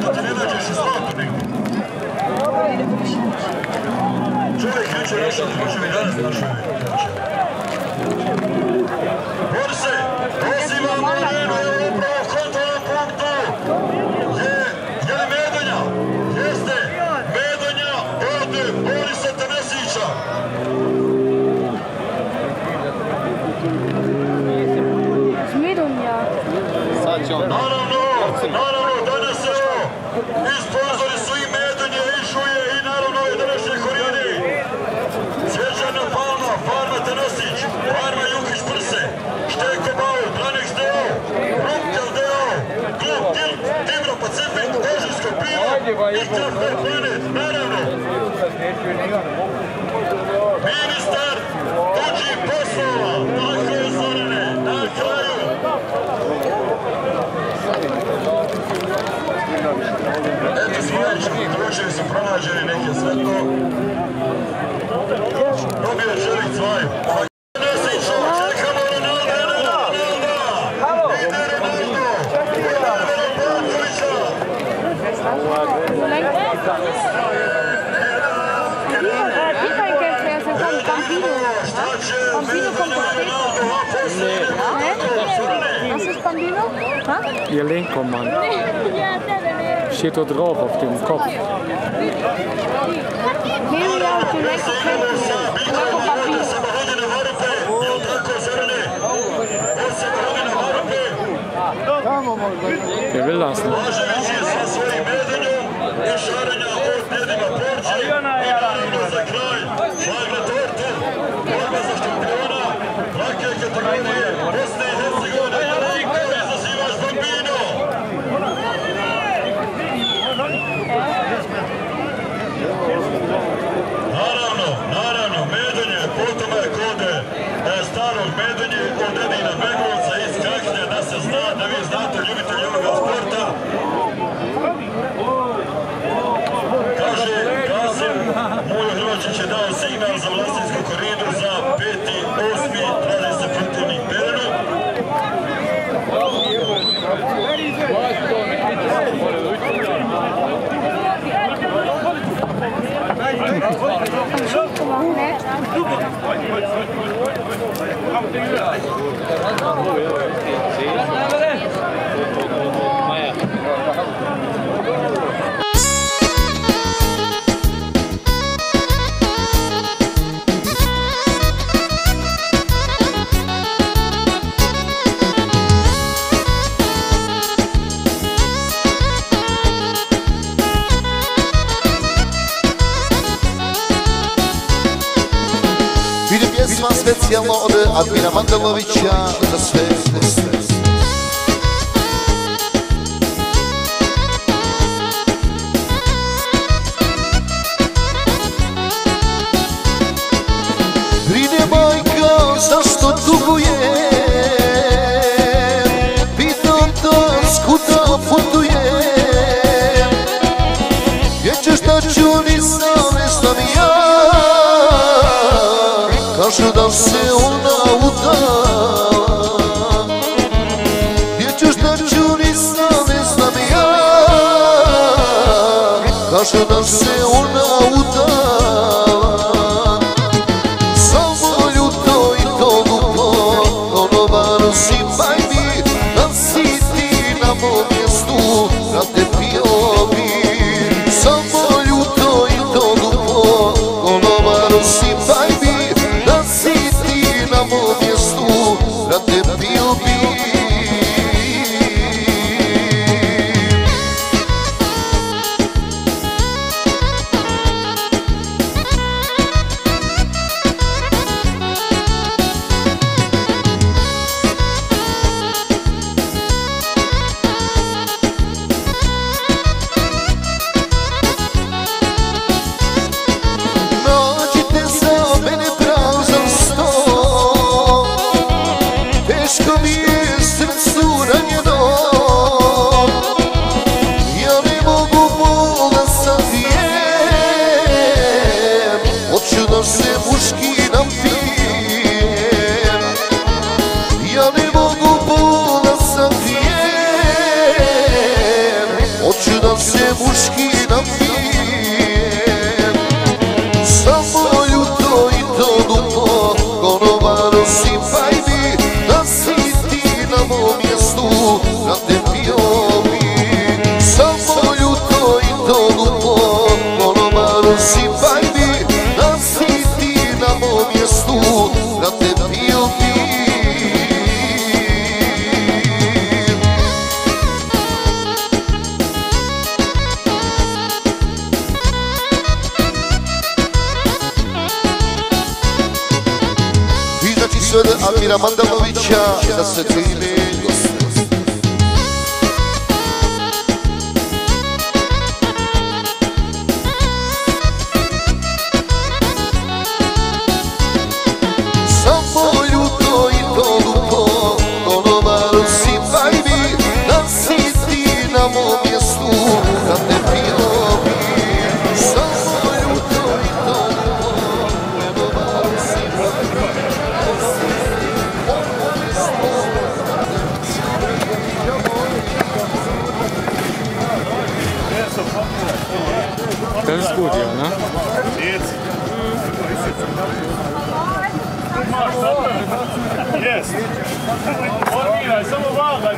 da ti ne nađeš u zlatu negdje. Čovjek juče našao, možemo i danas našao. Borse, pozivamo arenu, je upravo kontrolnom punktu. Je li Medonja? Jeste. Medonja od Borisa Tanasića. Medonja. Naravno, danas evo, i sponzori su i Medonje, i Šuje, i naravno ove današnje korini. Cvjećana Palma, Farma Tanasić, Farma Jukić Prse, Šteko Bau, Branek Deo, Rumkel Deo, Klub Tilt, Timro Pacifik, Ožinsko pivo i Kraftwerk Planet, naravno. Ministar tuđih poslova, tako je Zorane, na kraju. Eto sljedeći, dručevi su pronađeni neke sve to. Dobio je Čelik Cvaj. Nasićo, čekamo Ronalda. Ide Ronaldo. Was ist Bambino? Ihr Linkermann. Steht da drauf auf dem Kopf. Wer will das nicht? Naravno, Medonje, potomak od starog Medonje, od Edina Begovca iz Kahnja, da se zna, da vi znate ljubitelji ovoga sporta. Kaže, Kasim Mujo Hrvačić je dao signal za Vlasinsku koridu za 5.8. traži se protivnik Berenu. Pjesma specijalno od Admira Mandalovića za sve goste. Brine majka zašto duguje, pitam to skuda putuje, gdje ćeš da ću nisam, ne znam ja. Kažu da se ona udala, gdje ćeš da ću nisam, ne znam ja. Kažu da se ona udala, samo ljuto i to glupo, konobar si baj mi, da si ti na mom mjestu, da te pio bi. Samo ljuto i to glupo, konobar si baj mi, da si ti na mom mjestu, da te pio bi. muški napijem. Samo ljuto i to dupo, konobaro sipaj mi, da si ti na mom mjestu, da te pio bi. Samo ljuto i to dupo, konobaro sipaj mi, da si ti na mom mjestu, da te pio bi. Sve od Amira Mandalovića za sve cijene goste. Samo ljuto i to dupo, konobaro sipaj mi, da si ti na mom mjestu, da te pio bi. Samo ljuto i to dupo, konobaro sipaj mi. Das ist gut, ja, ne? Jetzt. Yes. Samo vaga,